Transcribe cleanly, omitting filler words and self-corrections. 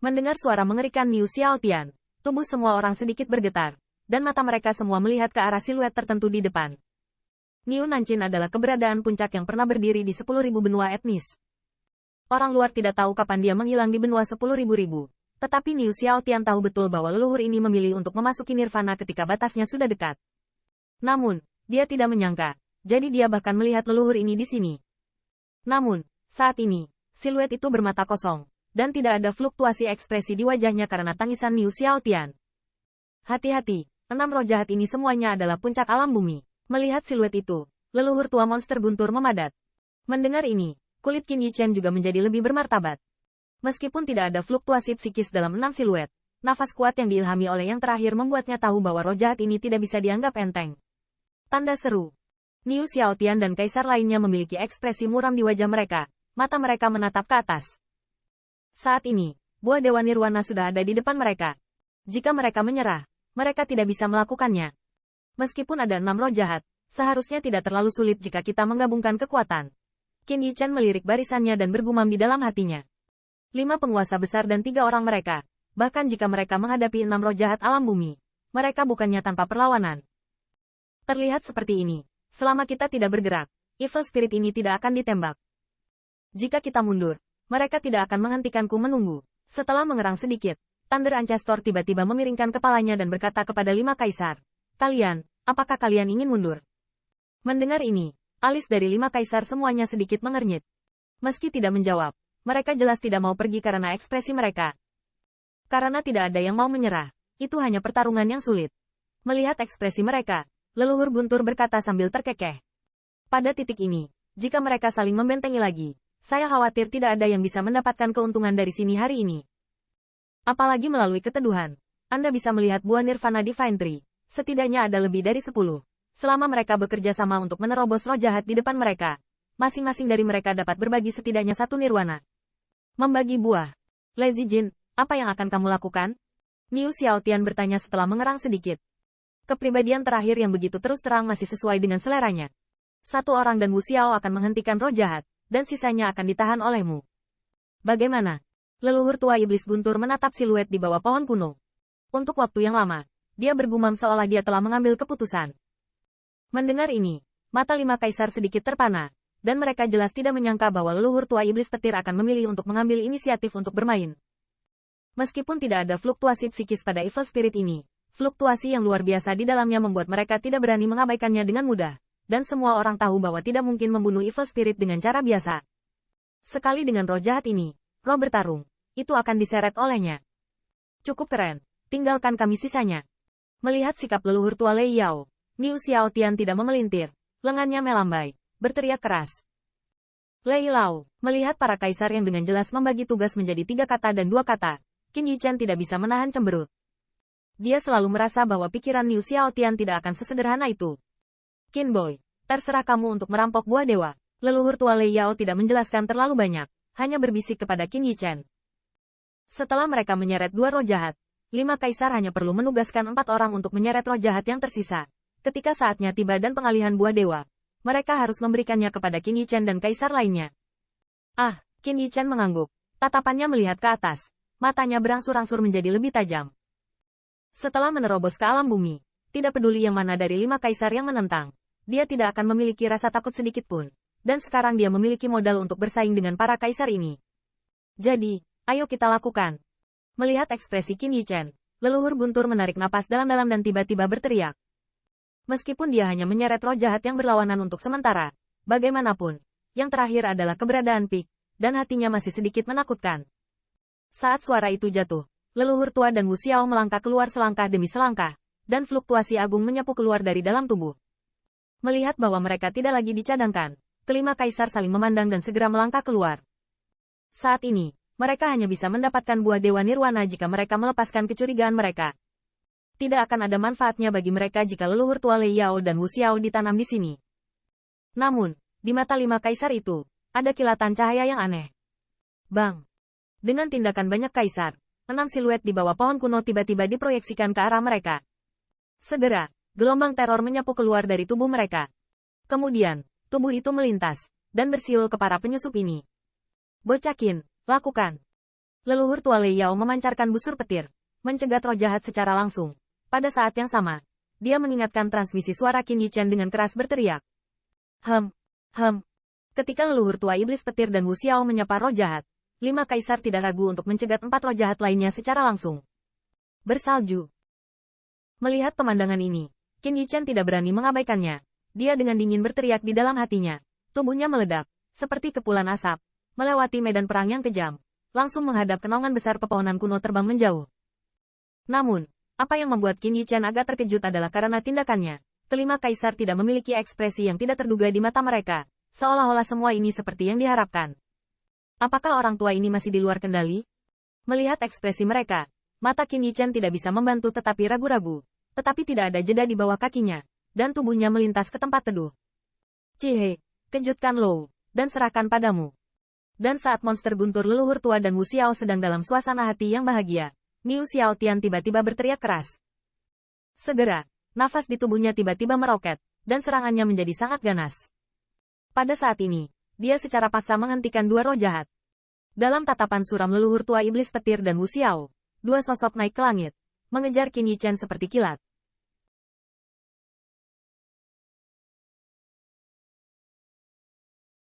Mendengar suara mengerikan Niu Xiaotian, tubuh semua orang sedikit bergetar, dan mata mereka semua melihat ke arah siluet tertentu di depan. Niu Nanchin adalah keberadaan puncak yang pernah berdiri di 10.000 benua etnis. Orang luar tidak tahu kapan dia menghilang di benua 10.000. Tetapi Niu Xiaotian tahu betul bahwa leluhur ini memilih untuk memasuki nirvana ketika batasnya sudah dekat. Namun, dia tidak menyangka, jadi dia bahkan melihat leluhur ini di sini. Namun, saat ini, siluet itu bermata kosong, dan tidak ada fluktuasi ekspresi di wajahnya karena tangisan Niu Xiaotian. Hati-hati, 6 roh jahat ini semuanya adalah puncak alam bumi. Melihat siluet itu, leluhur tua monster guntur memadat. Mendengar ini, kulit Qin Yichen juga menjadi lebih bermartabat. Meskipun tidak ada fluktuasi psikis dalam 6 siluet, nafas kuat yang diilhami oleh yang terakhir membuatnya tahu bahwa roh jahat ini tidak bisa dianggap enteng. Tanda seru. Niu Xiaotian dan kaisar lainnya memiliki ekspresi muram di wajah mereka, mata mereka menatap ke atas. Saat ini, buah Dewa Nirwana sudah ada di depan mereka. Jika mereka menyerah, mereka tidak bisa melakukannya. Meskipun ada 6 roh jahat, seharusnya tidak terlalu sulit jika kita menggabungkan kekuatan. Qin Yichen melirik barisannya dan bergumam di dalam hatinya. 5 penguasa besar dan 3 orang mereka, bahkan jika mereka menghadapi 6 roh jahat alam bumi, mereka bukannya tanpa perlawanan. Terlihat seperti ini, selama kita tidak bergerak, evil spirit ini tidak akan ditembak. Jika kita mundur, mereka tidak akan menghentikanku menunggu. Setelah mengerang sedikit, Thunder Ancestor tiba-tiba memiringkan kepalanya dan berkata kepada 5 kaisar, "Kalian, apakah kalian ingin mundur?" Mendengar ini, alis dari 5 kaisar semuanya sedikit mengernyit. Meski tidak menjawab, mereka jelas tidak mau pergi karena ekspresi mereka. Karena tidak ada yang mau menyerah, itu hanya pertarungan yang sulit. Melihat ekspresi mereka, leluhur guntur berkata sambil terkekeh. Pada titik ini, jika mereka saling membentengi lagi, saya khawatir tidak ada yang bisa mendapatkan keuntungan dari sini hari ini. Apalagi melalui keteduhan, Anda bisa melihat buah Nirvana Divine Tree, setidaknya ada lebih dari 10. Selama mereka bekerja sama untuk menerobos roh jahat di depan mereka, masing-masing dari mereka dapat berbagi setidaknya 1 Nirwana. Membagi buah. Lazy Jin, apa yang akan kamu lakukan? Niu Xiaotian bertanya setelah mengerang sedikit. Kepribadian terakhir yang begitu terus terang masih sesuai dengan seleranya. 1 orang dan Wu Xiao akan menghentikan roh jahat, dan sisanya akan ditahan olehmu. Bagaimana? Leluhur tua iblis guntur menatap siluet di bawah pohon kuno. Untuk waktu yang lama, dia bergumam seolah dia telah mengambil keputusan. Mendengar ini, mata 5 kaisar sedikit terpana, dan mereka jelas tidak menyangka bahwa leluhur tua iblis petir akan memilih untuk mengambil inisiatif untuk bermain. Meskipun tidak ada fluktuasi psikis pada evil spirit ini, fluktuasi yang luar biasa di dalamnya membuat mereka tidak berani mengabaikannya dengan mudah, dan semua orang tahu bahwa tidak mungkin membunuh evil spirit dengan cara biasa. Sekali dengan roh jahat ini, roh bertarung, itu akan diseret olehnya. Cukup keren, tinggalkan kami sisanya. Melihat sikap leluhur tua Lei Yao, Niu Xiaotian tidak memelintir, lengannya melambai. Berteriak keras. Lei Lao, melihat para kaisar yang dengan jelas membagi tugas menjadi 3 kata dan 2 kata, Qin Yichen tidak bisa menahan cemberut. Dia selalu merasa bahwa pikiran Niu Xiaotian tidak akan sesederhana itu. Qin Boy, terserah kamu untuk merampok buah dewa. Leluhur tua Lei Yao tidak menjelaskan terlalu banyak, hanya berbisik kepada Qin Yichen. Setelah mereka menyeret 2 roh jahat, 5 kaisar hanya perlu menugaskan 4 orang untuk menyeret roh jahat yang tersisa. Ketika saatnya tiba dan pengalihan buah dewa, mereka harus memberikannya kepada Qin Yichen dan kaisar lainnya. Ah, Qin Yichen mengangguk. Tatapannya melihat ke atas. Matanya berangsur-angsur menjadi lebih tajam. Setelah menerobos ke alam bumi, tidak peduli yang mana dari 5 kaisar yang menentang, dia tidak akan memiliki rasa takut sedikit pun. Dan sekarang dia memiliki modal untuk bersaing dengan para kaisar ini. Jadi, ayo kita lakukan. Melihat ekspresi Qin Yichen, leluhur guntur menarik napas dalam-dalam dan tiba-tiba berteriak. Meskipun dia hanya menyeret roh jahat yang berlawanan untuk sementara, bagaimanapun, yang terakhir adalah keberadaan Pik, dan hatinya masih sedikit menakutkan. Saat suara itu jatuh, leluhur tua dan Wu Xiao melangkah keluar selangkah demi selangkah, dan fluktuasi agung menyapu keluar dari dalam tubuh. Melihat bahwa mereka tidak lagi dicadangkan, kelima kaisar saling memandang dan segera melangkah keluar. Saat ini, mereka hanya bisa mendapatkan buah Dewa Nirwana jika mereka melepaskan kecurigaan mereka. Tidak akan ada manfaatnya bagi mereka jika leluhur tua Lei Yao dan Wu Xiao ditanam di sini. Namun, di mata 5 kaisar itu, ada kilatan cahaya yang aneh. Bang! Dengan tindakan banyak kaisar, 6 siluet di bawah pohon kuno tiba-tiba diproyeksikan ke arah mereka. Segera, gelombang teror menyapu keluar dari tubuh mereka. Kemudian, tubuh itu melintas, dan bersiul ke para penyusup ini. Bocah Qin, lakukan! Leluhur tua Lei Yao memancarkan busur petir, mencegat roh jahat secara langsung. Pada saat yang sama, dia mengingatkan transmisi suara Qin Yichen dengan keras berteriak. Hem. Ketika leluhur tua iblis petir dan Wu Xiao menyapa roh jahat, 5 kaisar tidak ragu untuk mencegat 4 roh jahat lainnya secara langsung. Bersalju. Melihat pemandangan ini, Qin Yichen tidak berani mengabaikannya. Dia dengan dingin berteriak di dalam hatinya. Tubuhnya meledak, seperti kepulan asap, melewati medan perang yang kejam, langsung menghadap kenongan besar pepohonan kuno terbang menjauh. Namun, apa yang membuat Qin Yichen agak terkejut adalah karena tindakannya. Kelima kaisar tidak memiliki ekspresi yang tidak terduga di mata mereka, seolah-olah semua ini seperti yang diharapkan. Apakah orang tua ini masih di luar kendali? Melihat ekspresi mereka, mata Qin Yichen tidak bisa membantu tetapi ragu-ragu, tetapi tidak ada jeda di bawah kakinya, dan tubuhnya melintas ke tempat teduh. Cihe, kejutkan Lou, dan serahkan padamu. Dan saat monster guntur leluhur tua dan Wu Xiao sedang dalam suasana hati yang bahagia, Niu Xiao Tian tiba-tiba berteriak keras. Segera, nafas di tubuhnya tiba-tiba meroket, dan serangannya menjadi sangat ganas. Pada saat ini, dia secara paksa menghentikan 2 roh jahat. Dalam tatapan suram leluhur tua iblis petir dan Wu Xiao, 2 sosok naik ke langit, mengejar Qin Yichen seperti kilat,